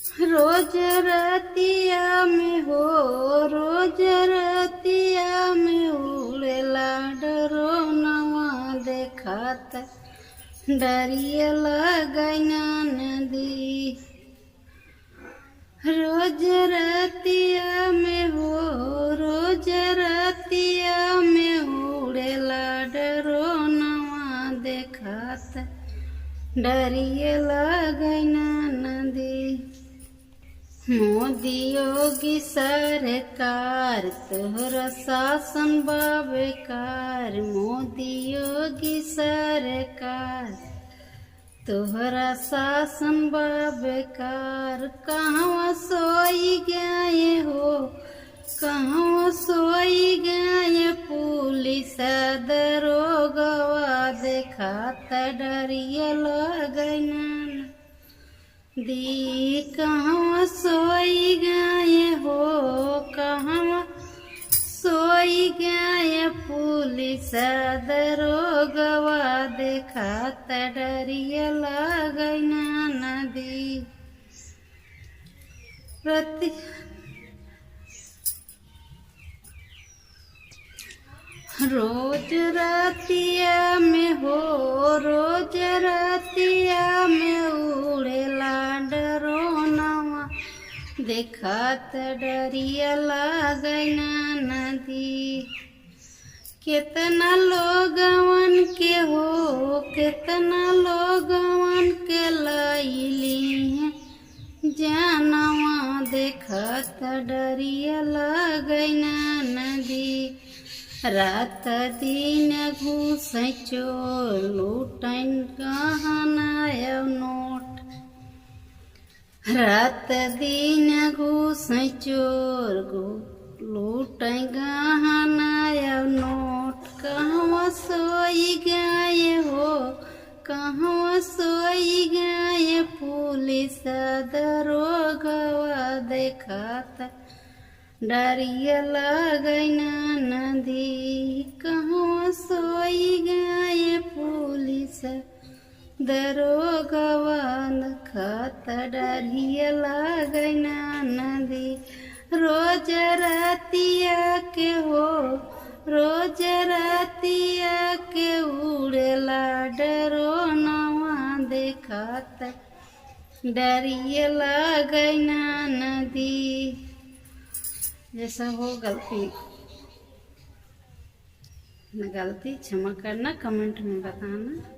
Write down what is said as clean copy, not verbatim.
रोज रतिया में हो, रोज रतिया में उड़ेला डरोनवा देखात डरिया लगैना नदी। रोज रतिया में हो, रोज रतिया में उड़ेला डरोनवा देखात डरिया लगैना नदी। मोदी योगी सरकार तोहरा शासन बा बेकार। मोदी योगी सरकार तोहरा शासन बा बेकार। कहवा सोई गए हो, कहवा सोई गए पुलिस दरोगवा देखात डरिया लगैना दी। कहवा सोई गए हो, कहवा सोई गए पुलिस दरोगवा देखात डरिया लगैना नदी। रोज रतिया में हो, रोज रतिया में उड़ेला डरोनवा देखात डरिया लगैना नदी। कितना लोगवन के हो, कितना लोगवन के लैली है जानवा देखात डरिया लगैना नदी। रात दिन घूस चोर लूटन गहना नोट। रात दिन घूस चोर लूटन गहना नोट। कहवा सोई गए हो, कहवा सोई गए पुलिस दरोगवा देखात डरिया लगैना नदी। कहवा सोई गए पुलिस दरोगवा देखात डरिया लगैना नदी। रोज रतिया के हो, रोज रतिया के उड़ेला डरोनवा देखात डरिया लगैना नदी। जैसा हो गलती क्षमा करना, कमेंट में बताना।